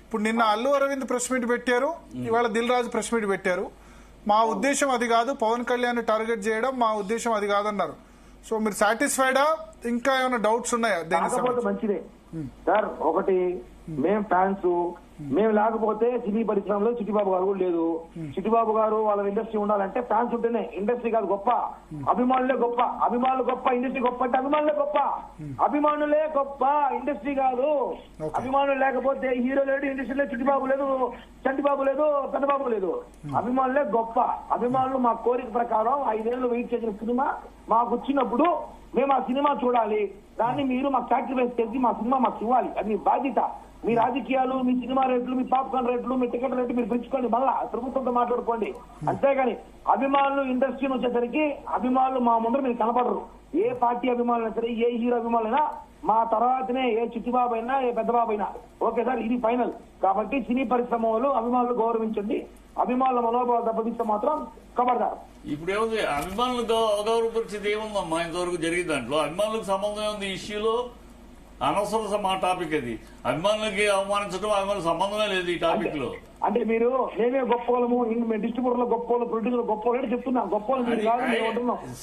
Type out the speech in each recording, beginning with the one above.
ఇప్పుడు నిన్న Allu Arvind press meet పెట్టారు, ఇవాళ దిల్ రాజు ప్రెస్ మీట్ పెట్టారు. మా ఉద్దేశం అది కాదు, పవన్ కళ్యాణ్ టార్గెట్ చేయడం మా ఉద్దేశం అది కాదన్నారు. సో మీరు సాటిస్ఫైడా, ఇంకా ఏమైనా డౌట్స్ ఉన్నాయా? మంచిదే సార్. ఒకటి మేం ఫ్యాన్స్, మేము లేకపోతే సినీ పరిశ్రమలో చిట్టిబాబు గారు కూడా లేదు. చిట్టిబాబు గారు వాళ్ళ ఇండస్ట్రీ ఉండాలంటే ఫ్యాన్స్ ఉంటేనే. ఇండస్ట్రీ కాదు గొప్ప, అభిమానులే గొప్ప. అభిమానులు గొప్ప, ఇండస్ట్రీ గొప్ప అంటే అభిమానులే గొప్ప. అభిమానులే గొప్ప, ఇండస్ట్రీ కాదు. అభిమానులు లేకపోతే హీరో లేడు, ఇండస్ట్రీలో చిట్టిబాబు లేదు, చంటిబాబు లేదు, పెద్దబాబు లేదు. అభిమానులే గొప్ప. అభిమానులు మా కోరిక ప్రకారం 5 ఏళ్ళు వెయిట్ చేసిన సినిమా మాకు వచ్చినప్పుడు మేము ఆ సినిమా చూడాలి. దాన్ని మీరు మాకు సాక్రిఫైస్ చేసి మా సినిమా మాకు ఇవ్వాలి. అది మీ బాధ్యత. మీ రాజకీయాలు, మీ సినిమా రేట్లు, మీ పాప్కార్న్ రేట్లు, మీ టికెట్ రేట్లు మీరు పెంచుకోండి, మళ్ళా ప్రభుత్వంతో మాట్లాడుకోండి. అంతేగాని అభిమానులు ఇండస్ట్రీ వచ్చేసరికి అభిమానులు మా ముందర మీరు కనపడరు. ఏ పార్టీ అభిమానులు సరే, ఏ హీరో అభిమానులైనా మా తర్వాతనే ఏ చిట్టిబాబు అయినా, ఏ పెద్దబాబు అయినా. ఓకే సార్, ఇది ఫైనల్. కాబట్టి సినీ పరిశ్రమ వాళ్ళు అభిమానులు గౌరవించండి. అభిమానుల మనోభావాలు దెబ్బతీస్తే మాత్రం కబర్దారు. ఇప్పుడు ఏముంది, అభిమానులకు అగౌరవపరిచేది ఏముందమ్మా? ఇంతవరకు జరిగిన దాంట్లో అభిమానులకు సంబంధం ఉంది. ఇష్యూలో అనవసర మా టాపిక్ అది. అభిమానులకి అవమానించడం అభిమానులకు సంబంధమే లేదు ఈ టాపిక్ లో. అంటే మీరు మేమే గొప్పలము, డిస్ట్రిబ్యూటర్లు గొప్పలు, ప్రొడ్యూసర్లు గొప్పలు చెప్తున్నా. గొప్పలు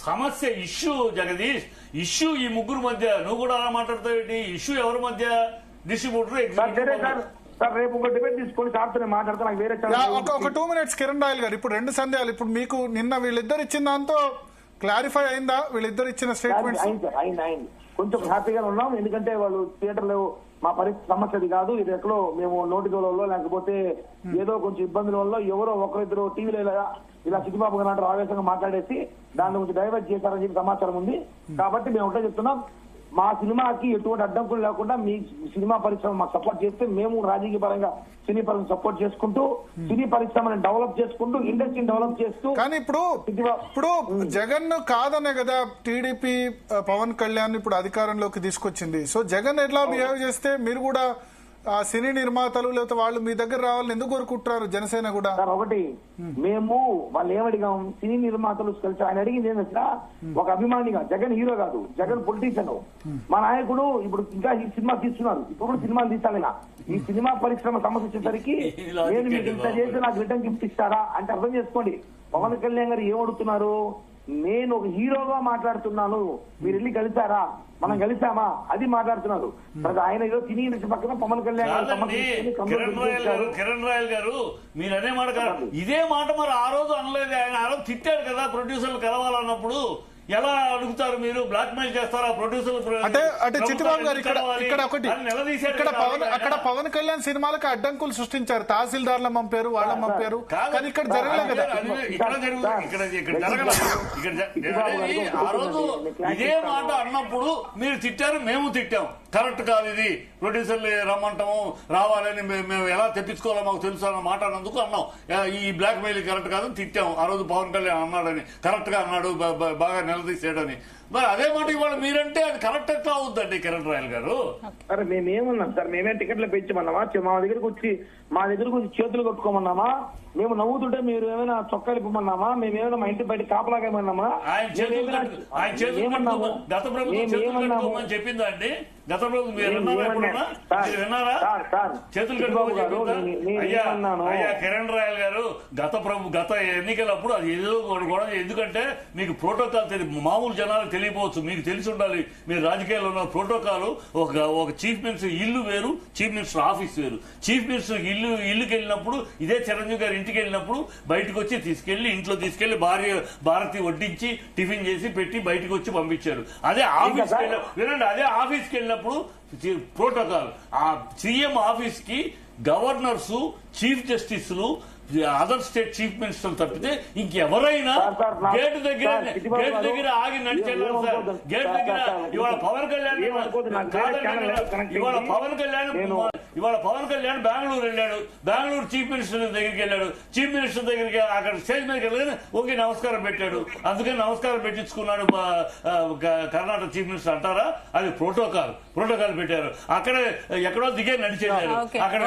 సమస్య ఇష్యూ జగదీష్, ఇష్యూ ఈ ముగ్గురు మధ్య. నువ్వు కూడా అలా మాట్లాడతావు. ఇష్యూ ఎవరి మధ్య? డిస్ట్రిబ్యూటర్. సార్ రేపు ఒక డిబేట్ తీసుకొని సార్తో మాట్లాడతా. నాకు వేరే ఒక 2 minutes కిరణ్ రాయల్ గారు. ఇప్పుడు 2 సందేహాలు. ఇప్పుడు మీకు నిన్న వీళ్ళిద్దరు ఇచ్చిన దాంతో క్లారిఫై అయిందా? వీళ్ళిద్దరు ఇచ్చిన స్టేట్మెంట్ అయింది. కొంచెం హ్యాపీగా ఉన్నాం. ఎందుకంటే వాళ్ళు థియేటర్లో మా పరిస్థితి సమస్యది కాదు. ఇది ఎక్కడో మేము నోటిదోలలో లేకపోతే ఏదో కొంచెం ఇబ్బందుల వల్ల ఎవరో ఒకరిద్దరు టీవీలో ఇలా చిట్టిబాబు గారు ఆవేశంగా మాట్లాడేసి దాని గురించి డైవర్ట్ చేశారని చెప్పి సమాచారం ఉంది. కాబట్టి మేము ఒకటే చెప్తున్నాం, మా సినిమాకి ఎటువంటి అడ్డంకులు లేకుండా మీ సినిమా పరిశ్రమ మాకు సపోర్ట్ చేస్తే మేము రాజకీయ పరంగా సినీ పరిశ్రమ సపోర్ట్ చేసుకుంటూ, సినీ పరిశ్రమని డెవలప్ చేసుకుంటూ, ఇండస్ట్రీని డెవలప్ చేస్తూ. కానీ ఇప్పుడు జగన్ కాదనే కదా టీడీపీ పవన్ కళ్యాణ్ ఇప్పుడు అధికారంలోకి తీసుకొచ్చింది. సో జగన్ ఎట్లా బిహేవ్ చేస్తే మీరు కూడా సినీ నిర్మాతలు లేకపోతే వాళ్ళు మీ దగ్గర రావాలని ఎందుకు కోరుకుంటున్నారు? జనసేన కూడా ఒకటి మేము వాళ్ళు ఏమడిగాం, సినీ నిర్మాతలు కలిసి ఆయన అడిగింది ఏంటంటే ఒక అభిమానిగా, జగన్ హీరో కాదు, జగన్ పొలిటీషియన్. మా నాయకుడు ఇప్పుడు ఇంకా ఈ సినిమా తీస్తున్నారు, ఇప్పుడు కూడా సినిమాలు తీసాలి. ఈ సినిమా పరిశ్రమ సమస్య వచ్చేసరికి నేను మీకు ఇంత చేసి నాకు రిటర్న్ గిఫ్ట్ ఇస్తారా అంటే అర్థం చేసుకోండి. పవన్ కళ్యాణ్ గారు ఏమడుతున్నారు, నేను ఒక హీరోగా మాట్లాడుతున్నాను, మీరు వెళ్ళి కలిసారా, మనం కలిసామా, అది మాట్లాడుతున్నారు. ఆయన ఏదో సినీ ఇండస్ట్రీ పక్కన పవన్ కళ్యాణ్ కిరణ్ రాయల్ గారు మీరు అనే మాట కాదు, ఇదే మాట మరి ఆ రోజు అనలేదు. ఆయన ఆ రోజు తిట్టాడు కదా ప్రొడ్యూసర్లు కలవాలన్నప్పుడు. ఎలా అడుగుతారు మీరు? బ్లాక్ మెయిల్ చేస్తారా ప్రొడ్యూసర్? అంటే చిట్టిబాబు గారు అక్కడ పవన్ కళ్యాణ్ సినిమాలకు అడ్డంకులు సృష్టించారు. తహసీల్దార్ల పంపారు, వాళ్ళ పంపారు. కానీ ఇక్కడ జరగలేదు కదా. ఆ రోజు ఇదే మాట అన్నప్పుడు మీరు తిట్టారు, మేము తిట్టాం. కరెక్ట్ కాదు ఇది, ప్రొడ్యూసర్లు రమ్మంటాము, రావాలని మేము ఎలా తెప్పించుకోవాలో మాకు తెలుసు అన్న మాట అన్నందుకు అన్నాం. ఈ బ్లాక్ మెయిల్ కరెక్ట్ కాదని తిట్టాం. ఆ రోజు పవన్ కళ్యాణ్ అన్నాడని, కరెక్ట్ గా అన్నాడు, బాగా నిలదీసాడని. మరి అదే మాట ఇవాళ మీరంటే అది కరెక్ట్ ఎట్లా అవుద్దండి కిరణ్ రాయల్ గారు? సరే మేమేమన్నాం సార్, మేమే టికెట్లు పెంచమన్నామా? మా దగ్గరకు వచ్చి చేతులు కొట్టుకోమన్నామా? మేము నవ్వుతుంటే మీరు ఏమైనా చొక్కాలు ఇప్పమన్నామా? మేమేమైనా మా ఇంటి బయట కాపలాగేమన్నామా? గత ప్రభుత్వం చెప్పిందా అండి? గత ప్రభుత్వం మీరు విన్నారా? చేతులు కట్టుకోమని అయ్యా కిరణ్ రాయల్ గారు, గత ఎన్నికలప్పుడు అది ఏదో కూడా, ఎందుకంటే మీకు ప్రోటోకాల్ తెలియదు, మామూలు జనాలకు తెలియపోవచ్చు, మీకు తెలిసి ఉండాలి. మీరు రాజకీయాల్లో ఉన్న ప్రోటోకాల్. ఒక చీఫ్ మినిస్టర్ ఇల్లు వేరు, చీఫ్ మినిస్టర్ ఆఫీస్ వేరు. చీఫ్ మినిస్టర్ ఇల్లుకి వెళ్ళినప్పుడు, ఇదే చిరంజీవి గారు ఇంటికి వెళ్ళినప్పుడు బయటకు వచ్చి ఇంట్లో తీసుకెళ్లి భారతి వడ్డించి టిఫిన్ చేసి పెట్టి బయటకు వచ్చి పంపించారు. అదే ఆఫీస్కి వినండి, అదే ఆఫీస్కి వెళ్ళినప్పుడు ప్రోటోకాల్. ఆ సీఎం ఆఫీస్ కి గవర్నర్స్, చీఫ్ జస్టిస్లు, అదర్ స్టేట్ చీఫ్ మినిస్టర్ తప్పితే ఇంకెవరైనా గేటు దగ్గర ఆగి నడిచెళ్ళారు సార్. గేట్ దగ్గర ఇవాళ పవన్ కళ్యాణ్ బెంగళూరు వెళ్ళాడు, బెంగళూరు చీఫ్ మినిస్టర్ దగ్గరికి వెళ్ళాడు. చీఫ్ మినిస్టర్ దగ్గరికి అక్కడ స్టేజ్ మీదకి వెళ్ళగానే ఓకే నమస్కారం పెట్టాడు. అందుకని నమస్కారం పెట్టించుకున్నాడు కర్ణాటక చీఫ్ మినిస్టర్ అంటారా? అది ప్రోటోకాల్ పెట్టారు. అక్కడ ఎక్కడో దిగే నడిచెళ్ళారు. అక్కడ